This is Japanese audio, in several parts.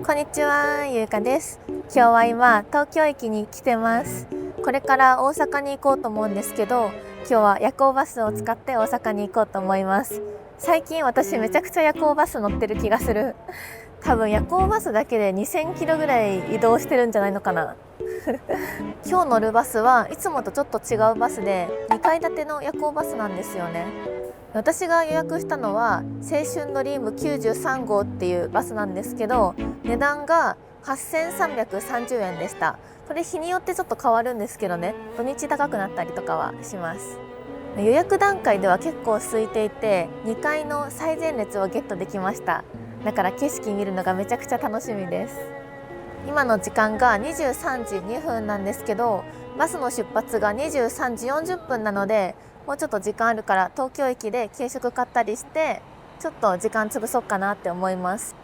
こんにちは、ゆうかです。今日は今、東京駅に来てます。これから大阪に行こうと思うんですけど、今日は夜行バスを使って大阪に行こうと思います。最近私めちゃくちゃ夜行バス乗ってる気がする。多分夜行バスだけで2000キロぐらい移動してるんじゃないのかな。今日乗るバスはいつもとちょっと違うバスで2階建ての夜行バスなんですよね。私が予約したのは青春ドリーム93号っていうバスなんですけど、値段が8330円でした。これ日によってちょっと変わるんですけどね、土日高くなったりとかはします。予約段階では結構空いていて、2階の最前列をゲットできました。だから景色見るのがめちゃくちゃ楽しみです。今の時間が23時2分なんですけど、バスの出発が23時40分なので、もうちょっと時間あるから東京駅で軽食買ったりしてちょっと時間潰そうかなって思います。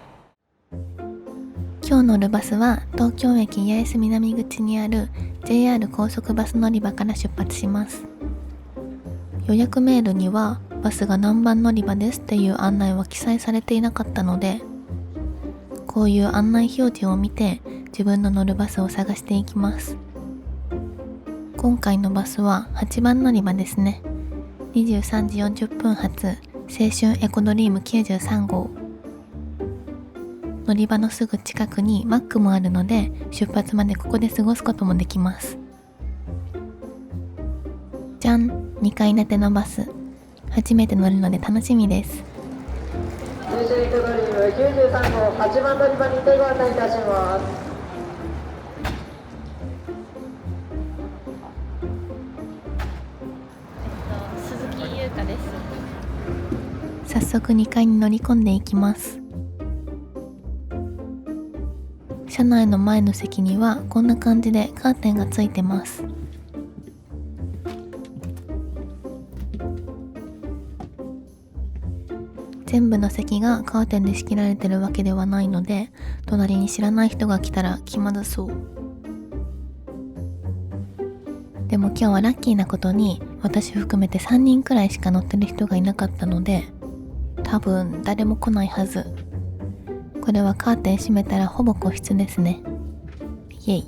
今日乗るバスは東京駅八重洲南口にある JR 高速バス乗り場から出発します。予約メールにはバスが何番乗り場ですっていう案内は記載されていなかったので、こういう案内表示を見て自分の乗るバスを探していきます。今回のバスは8番乗り場ですね。23時40分発青春エコドリーム93号。乗り場のすぐ近くにマックもあるので、出発までここで過ごすこともできます。じゃん、2階建てのバス。初めて乗るので楽しみです。青春エコドリーム93号8番乗り場にてご案内いたします。早速2階に乗り込んでいきます。車内の前の席にはこんな感じでカーテンがついてます。全部の席がカーテンで仕切られてるわけではないので、隣に知らない人が来たら気まずそう。でも今日はラッキーなことに私含めて3人くらいしか乗ってる人がいなかったので、多分誰も来ないはず。これはカーテン閉めたらほぼ個室ですね。イエイ。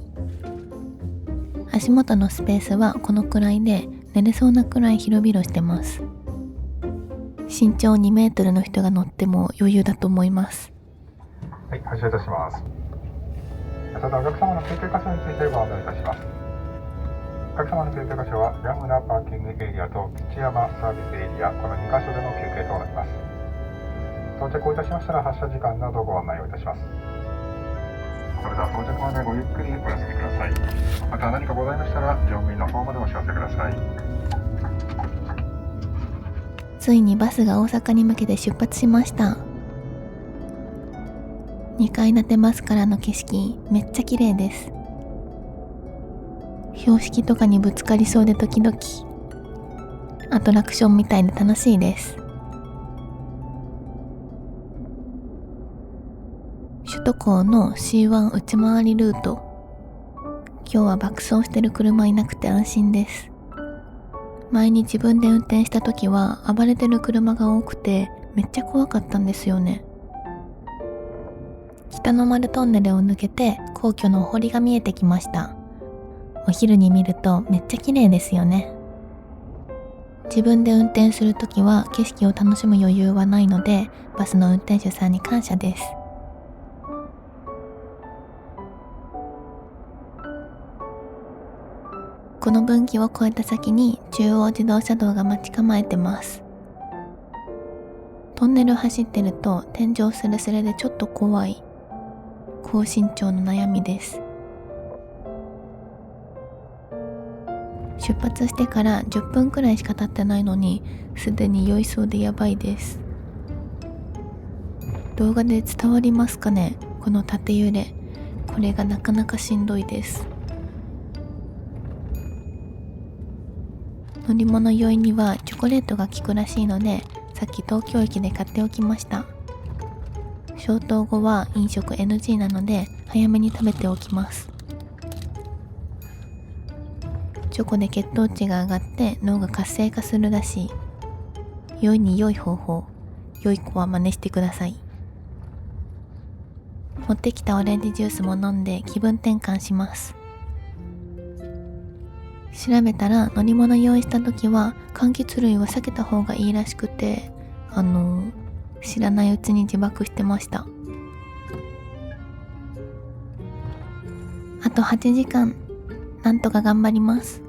足元のスペースはこのくらいで寝れそうなくらい広々してます。身長2メートルの人が乗っても余裕だと思います。はい、発車いたします。ただお客様の休憩箇所についてご案内いたします。お客様の休憩箇所は矢村パーキングエリアと吉山サービスエリア、この2カ所での休憩となります。到着をいたしましたら発車時間などご案内をいたします。それでは到着までごゆっくりお休みください。また何かございましたら乗務員の方までお知らせください。ついにバスが大阪に向けて出発しました。2階建てバスからの景色めっちゃ綺麗です。標識とかにぶつかりそうでドキドキ。アトラクションみたいで楽しいです。首都高の C1 内回りルート。今日は爆走してる車いなくて安心です。前に自分で運転した時は暴れてる車が多くてめっちゃ怖かったんですよね。北の丸トンネルを抜けて皇居のお堀が見えてきました。お昼に見るとめっちゃ綺麗ですよね。自分で運転するときは景色を楽しむ余裕はないので、バスの運転手さんに感謝です。この分岐を越えた先に中央自動車道が待ち構えてます。トンネル走ってると天井スレスレでちょっと怖い。高身長の悩みです。出発してから10分くらいしか経ってないのに、すでに酔いそうでやばいです。動画で伝わりますかね、この縦揺れ。これがなかなかしんどいです。乗り物酔いにはチョコレートが効くらしいので、さっき東京駅で買っておきました。消灯後は飲食 NG なので早めに食べておきます。チョコで血糖値が上がって脳が活性化するらしい。良いに良い方法、良い子は真似してください。持ってきたオレンジジュースも飲んで気分転換します。調べたら乗り物用意した時は柑橘類は避けた方がいいらしくて、知らないうちに自爆してました。あと8時間、なんとか頑張ります。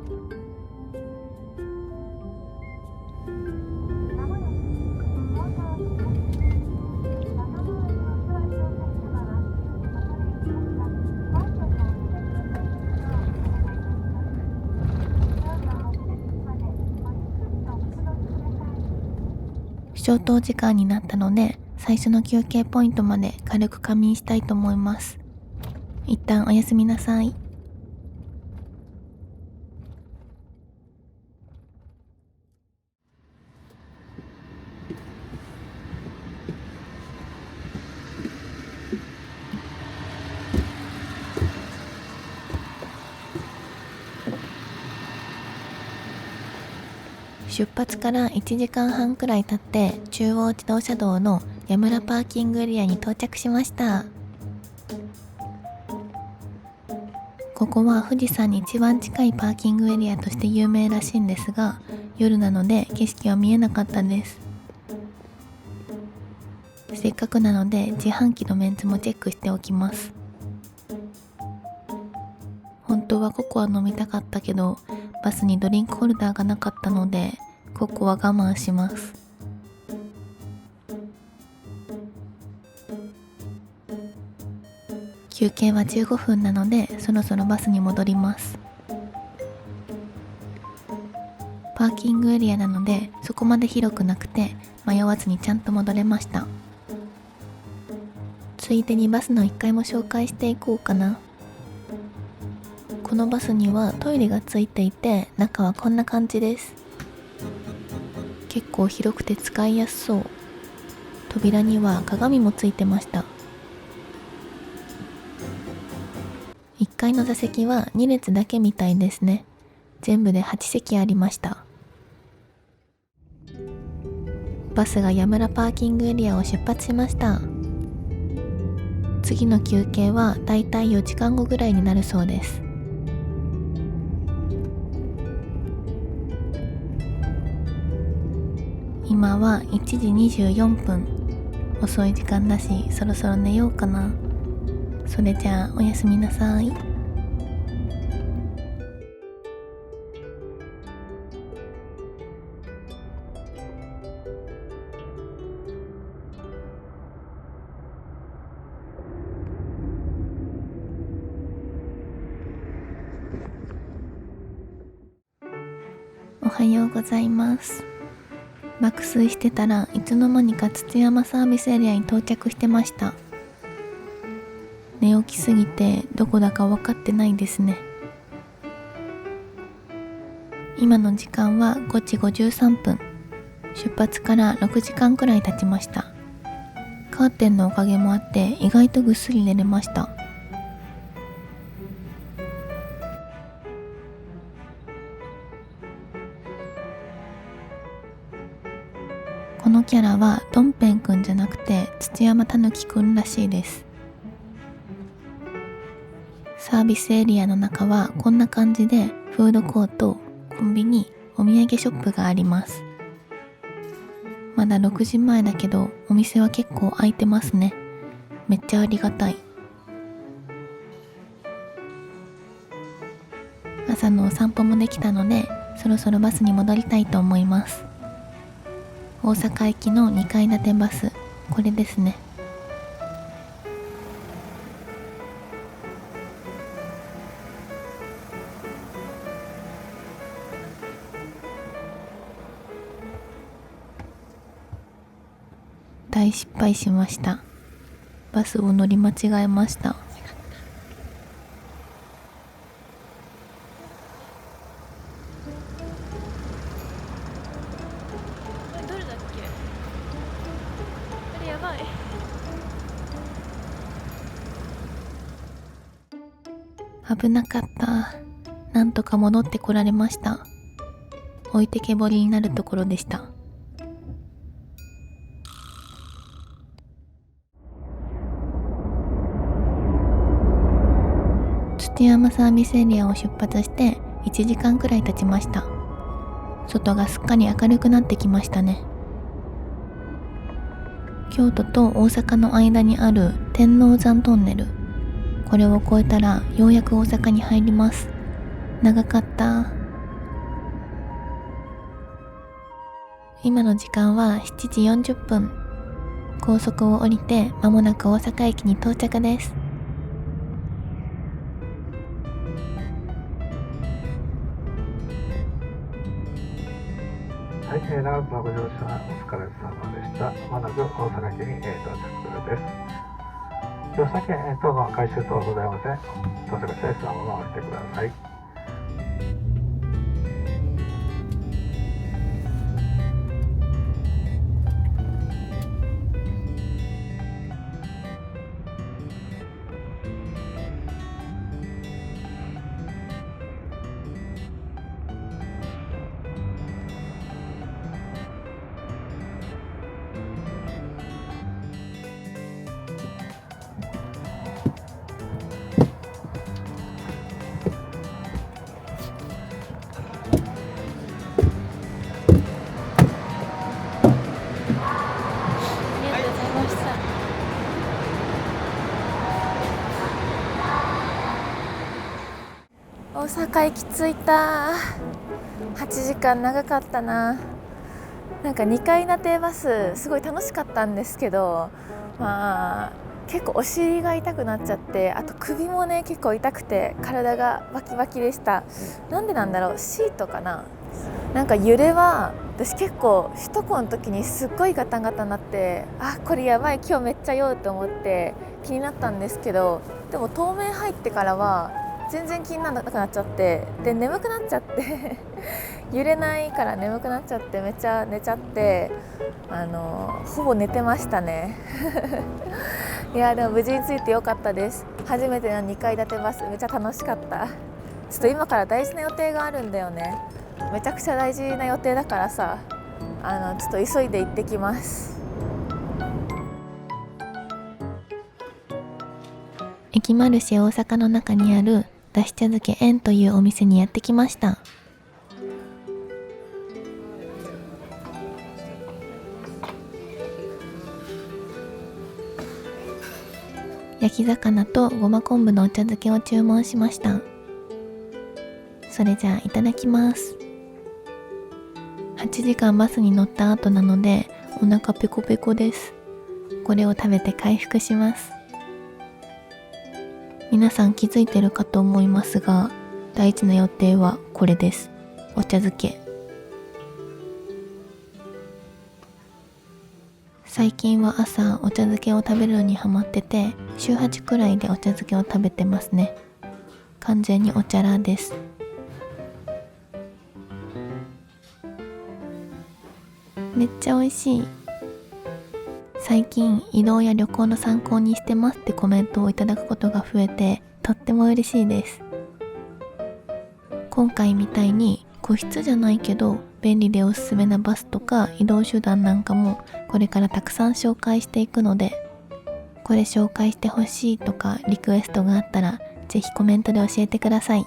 消灯時間になったので、最初の休憩ポイントまで軽く仮眠したいと思います。一旦おやすみなさい。出発から1時間半くらい経って中央自動車道の矢村パーキングエリアに到着しました。ここは富士山に一番近いパーキングエリアとして有名らしいんですが、夜なので景色は見えなかったです。せっかくなので自販機のメンツもチェックしておきます。本当はココア飲みたかったけど、バスにドリンクホルダーがなかったのでココア我慢します。休憩は15分なのでそろそろバスに戻ります。パーキングエリアなのでそこまで広くなくて迷わずにちゃんと戻れました。ついでにバスの1階も紹介していこうかな。このバスにはトイレがついていて、中はこんな感じです。結構広くて使いやすそう。扉には鏡もついてました。1階の座席は2列だけみたいですね。全部で8席ありました。バスが矢村パーキングエリアを出発しました。次の休憩はだいたい4時間後ぐらいになるそうです。今は1時24分。遅い時間だしそろそろ寝ようかな。それじゃあおやすみなさい。おはようございます。爆睡してたらいつの間にか土山サービスエリアに到着してました。寝起きすぎてどこだか分かってないですね。今の時間は5時53分。出発から6時間くらい経ちました。カーテンのおかげもあって意外とぐっすり寝れました。このキャラはドンペンくんじゃなくて土山たぬきくんらしいです。サービスエリアの中はこんな感じでフードコート、コンビニ、お土産ショップがあります。まだ6時前だけどお店は結構開いてますね。めっちゃありがたい。朝のお散歩もできたのでそろそろバスに戻りたいと思います。大阪行きの2階建てバス、これですね。大失敗しました。バスを乗り間違えました。どれだっけ？あれやばい。危なかった。なんとか戻ってこられました。置いてけぼりになるところでした。土山サービスエリアを出発して1時間くらい経ちました。外がすっかり明るくなってきましたね。京都と大阪の間にある天王山トンネル、これを越えたらようやく大阪に入ります。長かった。今の時間は7時40分。高速を降りて間もなく大阪駅に到着です。はい、長くのご乗車お疲れ様でした。まもなく大阪駅に到着です。乗車券等の回収等ございません。到着したらそのまま押してください。ありがとうございました。大阪駅着いた。8時間長かったな。なんか2階建てバスすごい楽しかったんですけど、結構お尻が痛くなっちゃって、あと首もね結構痛くて体がバキバキでした。なんでなんだろう、シートかな。なんか揺れは私結構首都高の時にすっごいガタガタになって、これやばい、今日めっちゃ酔うと思って気になったんですけど、でも東名入ってからは全然気にならなくなっちゃって、で眠くなっちゃって揺れないから眠くなっちゃって、めっちゃ寝ちゃって、ほぼ寝てましたねいやでも無事に着いてよかったです。初めての2階建てバス、めっちゃ楽しかった。ちょっと今から大事な予定があるんだよね。めちゃくちゃ大事な予定だからさ、ちょっと急いで行ってきます。駅マルシェ大阪の中にあるだし茶漬け園というお店にやってきました。焼き魚とごま昆布のお茶漬けを注文しました。それじゃあいただきます。8時間バスに乗った後なのでお腹ペコペコです。これを食べて回復します。皆さん気づいてるかと思いますが、大事な予定はこれです。お茶漬け。最近は朝お茶漬けを食べるのにハマってて、週8くらいでお茶漬けを食べてますね。完全にお茶らです。めっちゃ美味しい。最近移動や旅行の参考にしてますってコメントをいただくことが増えて、とっても嬉しいです。今回みたいに個室じゃないけど便利でおすすめなバスとか移動手段なんかもこれからたくさん紹介していくので、これ紹介してほしいとかリクエストがあったらぜひコメントで教えてください。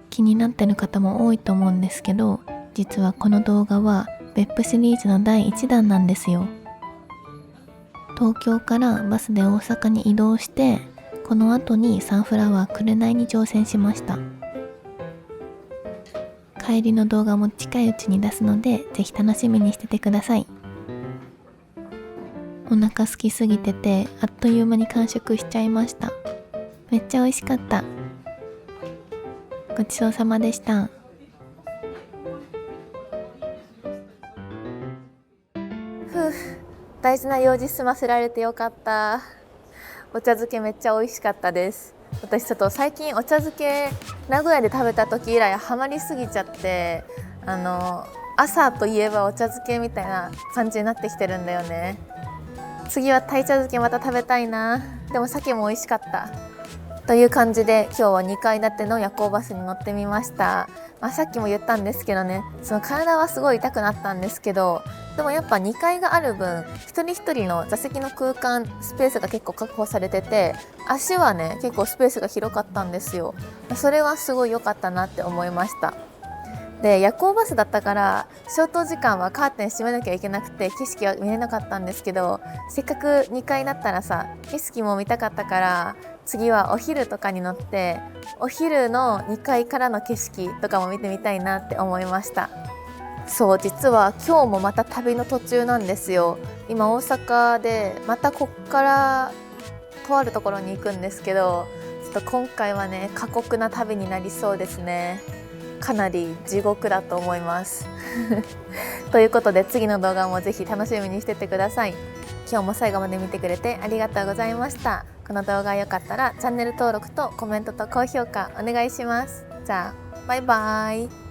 気になってる方も多いと思うんですけど、実はこの動画は別府シリーズの第1弾なんですよ。東京からバスで大阪に移動して、この後にサンフラワー紅に乗船しました。帰りの動画も近いうちに出すので、ぜひ楽しみにしててください。お腹空きすぎてて、あっという間に完食しちゃいました。めっちゃ美味しかった。ごちそうさまでした。大事な用事済ませられてよかった。お茶漬けめっちゃ美味しかったです。私ちょっと最近お茶漬け名古屋で食べた時以来ハマりすぎちゃって、朝といえばお茶漬けみたいな感じになってきてるんだよね。次は鯛茶漬けまた食べたいな。でも鮭も美味しかった。という感じで今日は2階建ての夜行バスに乗ってみました。さっきも言ったんですけどね、その体はすごい痛くなったんですけど、でもやっぱ2階がある分一人一人の座席の空間スペースが結構確保されてて、足はね結構スペースが広かったんですよ。それはすごい良かったなって思いました。で夜行バスだったから消灯時間はカーテン閉めなきゃいけなくて景色は見れなかったんですけど、せっかく2階だったらさ景色も見たかったから、次はお昼とかに乗ってお昼の2階からの景色とかも見てみたいなって思いました。そう実は今日もまた旅の途中なんですよ。今大阪でまたこっからとあるところに行くんですけど、ちょっと今回はね過酷な旅になりそうですね。かなり地獄だと思いますということで次の動画もぜひ楽しみにしててください。今日も最後まで見てくれてありがとうございました。この動画良かったらチャンネル登録とコメントと高評価お願いします。じゃあバイバーイ。